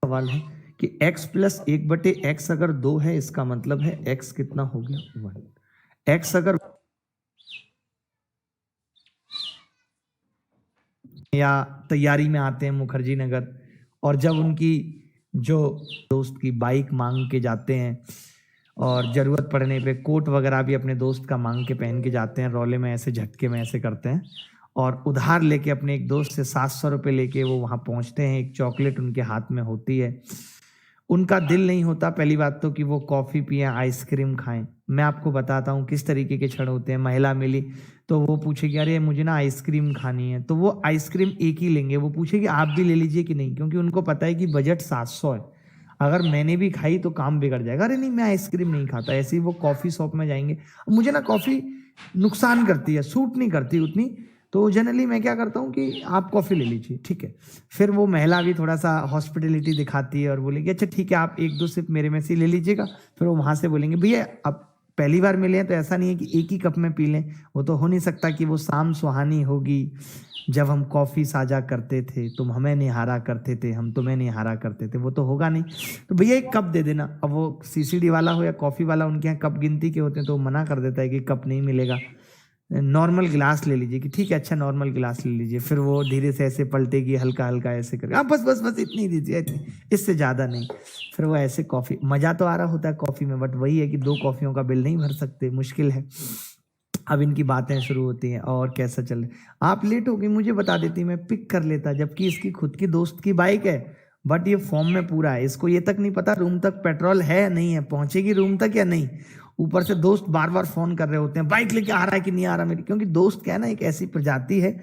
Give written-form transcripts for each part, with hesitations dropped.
सवाल है कि x प्लस 1/x अगर 2 है, इसका मतलब है x कितना हो गया 1। x अगर या तैयारी में आते हैं मुखर्जी नगर, और जब उनकी जो दोस्त की बाइक मांग के जाते हैं, और जरूरत पड़ने पे कोट वगैरह भी अपने दोस्त का मांग के पहन के जाते हैं, रौले में ऐसे झटके में ऐसे करते हैं, और उधार लेके अपने एक दोस्त से 700 रुपये लेके वो वहां पहुंचते हैं। एक चॉकलेट उनके हाथ में होती है, उनका दिल नहीं होता पहली बात तो कि वो कॉफी पिए, आइसक्रीम खाएं। मैं आपको बताता हूँ किस तरीके के क्षण होते हैं। महिला मिली तो वो पूछेगी अरे मुझे ना आइसक्रीम खानी है, तो वो आइसक्रीम एक ही लेंगे। वो पूछेगी आप भी ले लीजिए कि नहीं, क्योंकि उनको पता है कि बजट 700 है, अगर मैंने भी खाई तो काम बिगड़ जाएगा। अरे नहीं मैं आइसक्रीम नहीं खाता। ऐसे ही वो कॉफी शॉप में जाएंगे, मुझे ना कॉफी नुकसान करती है, सूट नहीं करती उतनी, तो जनरली मैं क्या करता हूँ कि आप कॉफ़ी ले लीजिए, ठीक है। फिर वो महिला भी थोड़ा सा हॉस्पिटलिटी दिखाती है और बोलेगी अच्छा ठीक है आप 1-2 सिप मेरे में से ले लीजिएगा। फिर वो वहाँ से बोलेंगे भैया अब पहली बार मिले हैं तो ऐसा नहीं है कि एक ही कप में पी लें, वो तो हो नहीं सकता कि वो शाम सुहानी होगी जब हम कॉफ़ी साझा करते थे, तुम हमें निहारा करते थे, हम तुम्हें निहारा करते थे, वो तो होगा नहीं। तो भैया एक कप दे देना। अब वो सीसीडी वाला हो या कॉफ़ी वाला, उनके यहाँ कप गिनती के होते हैं, तो वो मना कर देता है कि कप नहीं मिलेगा, नॉर्मल गिलास ले लीजिए। कि ठीक है अच्छा नॉर्मल गिलास ले लीजिए। फिर वो धीरे से ऐसे पलटेगी, हल्का हल्का ऐसे करके, हाँ बस बस बस इतनी दीजिए, इससे ज़्यादा नहीं। फिर वो ऐसे कॉफ़ी, मज़ा तो आ रहा होता है कॉफ़ी में, बट वही है कि 2 कॉफ़ियों का बिल नहीं भर सकते, मुश्किल है। अब इनकी बातें शुरू होती हैं और कैसा चल, आप लेट हो गई मुझे बता देती, मैं पिक कर लेता, जबकि इसकी खुद की दोस्त की बाइक है, बट ये फॉर्म में पूरा है, इसको ये तक नहीं पता रूम तक पेट्रोल है या नहीं है, पहुंचेगी रूम तक या नहीं। ऊपर से दोस्त बार बार फोन कर रहे होते हैं बाइक लेके आ रहा है कि नहीं आ रहा मेरी, क्योंकि दोस्त क्या है ना, एक ऐसी प्रजाति है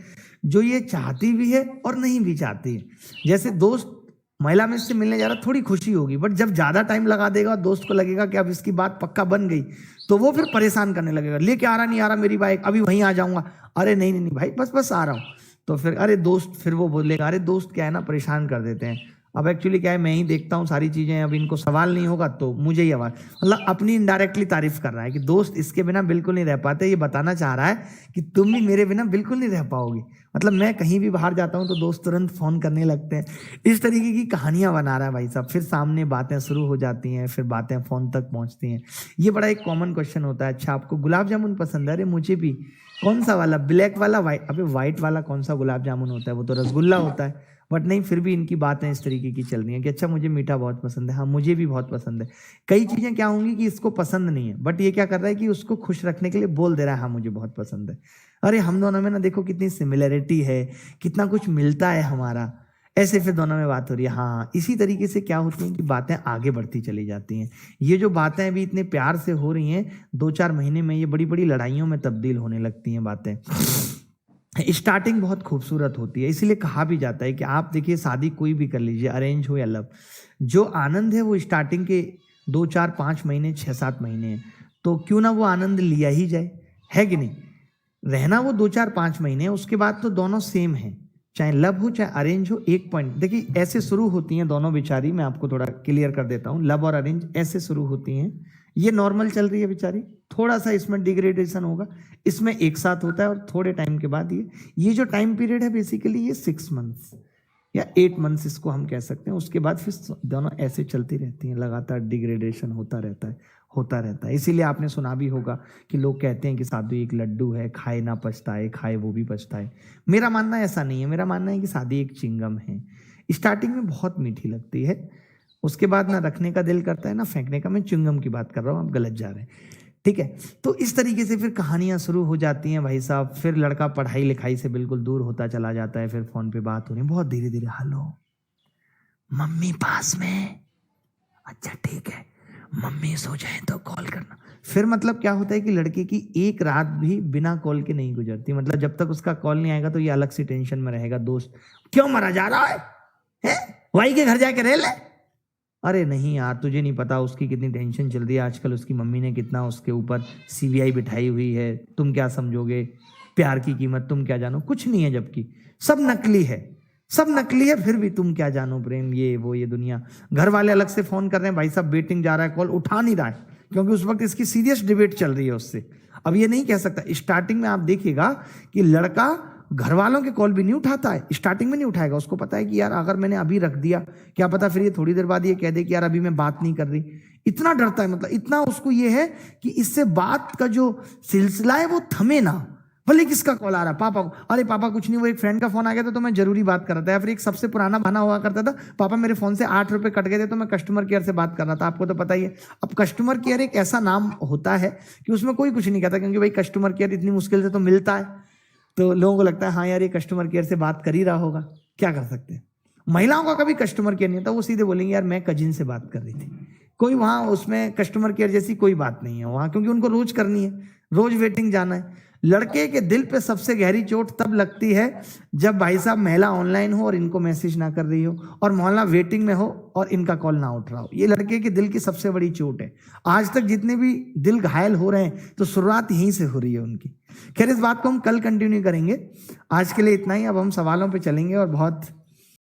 जो ये चाहती भी है और नहीं भी चाहती है। जैसे दोस्त महिला में इससे मिलने जा रहा, थोड़ी खुशी होगी, बट जब ज्यादा टाइम लगा देगा, दोस्त को लगेगा कि अब इसकी बात पक्का बन गई, तो वो फिर परेशान करने लगेगा, लेके आ रहा नहीं आ रहा मेरी बाइक, अभी वहीं आ जाऊंगा, अरे नहीं नहीं नहीं भाई बस बस आ रहा हूँ। तो फिर अरे दोस्त, फिर वो बोलेगा, अरे दोस्त क्या है ना परेशान कर देते हैं। अब एक्चुअली क्या है, मैं ही देखता हूँ सारी चीजें, अब इनको सवाल नहीं होगा तो मुझे ही आवाज, मतलब अपनी इनडायरेक्टली तारीफ कर रहा है कि दोस्त इसके बिना बिल्कुल नहीं रह पाते। ये बताना चाह रहा है कि तुम भी मेरे बिना बिल्कुल नहीं रह पाओगी। मतलब मैं कहीं भी बाहर जाता हूँ तो दोस्त तुरंत फोन करने लगते हैं। इस तरीके की कहानियां बना रहा है भाई साहब। फिर सामने बातें शुरू हो जाती हैं, फिर बातें फोन तक पहुंचती हैं। ये बड़ा एक कॉमन क्वेश्चन होता है, अच्छा आपको गुलाब जामुन पसंद है? अरे मुझे भी। कौन सा वाला, ब्लैक वाला, व्हाइट? अबे व्हाइट वाला कौन सा गुलाब जामुन होता है, वो तो रसगुल्ला होता है। बट नहीं, फिर भी इनकी बातें इस तरीके की चल रही हैं कि अच्छा मुझे मीठा बहुत पसंद है, हाँ मुझे भी बहुत पसंद है। कई चीजें क्या होंगी कि इसको पसंद नहीं है, बट ये क्या कर रहा है कि उसको खुश रखने के लिए बोल दे रहा है हाँ मुझे बहुत पसंद है। अरे हम दोनों में ना देखो कितनी सिमिलरिटी है, कितना कुछ मिलता है हमारा। ऐसे फिर दोनों में बात हो रही है, हाँ इसी तरीके से क्या होती है कि बातें आगे बढ़ती चली जाती हैं। ये जो बातें अभी इतने प्यार से हो रही हैं, 2-4 महीने में ये बड़ी बड़ी लड़ाइयों में तब्दील होने लगती हैं बातें। स्टार्टिंग बहुत खूबसूरत होती है, इसीलिए कहा भी जाता है कि आप देखिए शादी कोई भी कर लीजिए, अरेंज हो या लव, जो आनंद है वो स्टार्टिंग के 2-4-5 महीने, 6-7 महीने हैं, तो क्यों ना वो आनंद लिया ही जाए, है कि नहीं। रहना वो 2-4-5 महीने, उसके बाद तो दोनों सेम है, चाहे लव हो चाहे अरेंज हो। एक पॉइंट देखिए, ऐसे शुरू होती हैं दोनों बेचारी, मैं आपको थोड़ा क्लियर कर देता हूँ, लव और अरेंज ऐसे शुरू होती हैं। ये नॉर्मल चल रही है बेचारी, थोड़ा सा इसमें डिग्रेडेशन होगा, इसमें एक साथ होता है और थोड़े टाइम के बाद ये जो टाइम पीरियड है बेसिकली ये 6 मंथ्स या 8 मंथ्स इसको हम कह सकते हैं। उसके बाद फिर दोनों ऐसे चलती रहती हैं, लगातार डिग्रेडेशन होता रहता है, होता रहता है। इसीलिए आपने सुना भी होगा कि लोग कहते हैं कि शादी एक लड्डू है, खाए ना पछताए, खाए वो भी पछताए। मेरा मानना ऐसा नहीं है, मेरा मानना है कि शादी एक चिंगम है, स्टार्टिंग में बहुत मीठी लगती है, उसके बाद ना रखने का दिल करता है ना फेंकने का। मैं चिंगम की बात कर रहा हूँ, आप गलत जा रहे हैं, ठीक है। तो इस तरीके से फिर कहानियां शुरू हो जाती हैं भाई साहब। फिर लड़का पढ़ाई लिखाई से बिल्कुल दूर होता चला जाता है, फिर फोन पे बात हो रही है बहुत धीरे धीरे, हेलो मम्मी पास में, अच्छा ठीक है मम्मी सो जाए तो कॉल करना। फिर मतलब क्या होता है कि लड़के की एक रात भी बिना कॉल के नहीं गुजरती, मतलब जब तक उसका कॉल नहीं आएगा तो ये अलग सी टेंशन में रहेगा, दोस्त क्यों मरा जा रहा है? वही के घर जाके रह ले। अरे नहीं यार तुझे नहीं पता उसकी कितनी टेंशन चल रही है आजकल, उसकी मम्मी ने कितना उसके ऊपर सीबीआई बिठाई हुई है, तुम क्या समझोगे प्यार की कीमत, तुम क्या जानो, कुछ नहीं है, जबकि सब नकली है, सब नकली है, फिर भी तुम क्या जानो प्रेम, ये वो ये दुनिया। घर वाले अलग से फोन कर रहे हैं, भाई साहब वेटिंग जा रहा है, कॉल उठा नहीं रहा है, क्योंकि उस वक्त इसकी सीरियस डिबेट चल रही है उससे। अब ये नहीं कह सकता, स्टार्टिंग में आप देखिएगा कि लड़का घर वालों के कॉल भी नहीं उठाता है, स्टार्टिंग में नहीं उठाएगा, उसको पता है कि यार अगर मैंने अभी रख दिया क्या पता फिर ये थोड़ी देर बाद ये कह दे कि यार अभी मैं बात नहीं कर रही। इतना डरता है, मतलब इतना उसको ये है कि इससे बात का जो सिलसिला है वो थमे ना, भले किसका कॉल आ रहा है, पापा को, अरे पापा कुछ नहीं, वो एक फ्रेंड का फोन आ गया था तो मैं जरूरी बात कर रहा था। या फिर एक सबसे पुराना बहाना हुआ करता था, पापा मेरे फोन से 8 रुपए कट गए थे तो मैं कस्टमर केयर से बात कर रहा था। आपको तो पता ही है, अब कस्टमर केयर एक ऐसा नाम होता है कि उसमें कोई कुछ नहीं कहता, क्योंकि भाई कस्टमर केयर इतनी मुश्किल से तो मिलता है, तो लोगों को लगता है हाँ यार ये कस्टमर केयर से बात कर ही रहा होगा, क्या कर सकते हैं। महिलाओं का कभी कस्टमर केयर नहीं होता, वो सीधे बोलेंगे यार मैं कजिन से बात कर रही थी। कोई वहां उसमें कस्टमर केयर जैसी कोई बात नहीं है वहां, क्योंकि उनको रोज करनी है, रोज वेटिंग जाना है। लड़के के दिल पे सबसे गहरी चोट तब लगती है जब भाई साहब महिला ऑनलाइन हो और इनको मैसेज ना कर रही हो, और मोहल्ला वेटिंग में हो और इनका कॉल ना उठ रहा हो। ये लड़के के दिल की सबसे बड़ी चोट है। आज तक जितने भी दिल घायल हो रहे हैं तो शुरुआत यहीं से हो रही है उनकी। खैर इस बात को हम कल कंटिन्यू करेंगे, आज के लिए इतना ही। अब हम सवालों पे चलेंगे और बहुत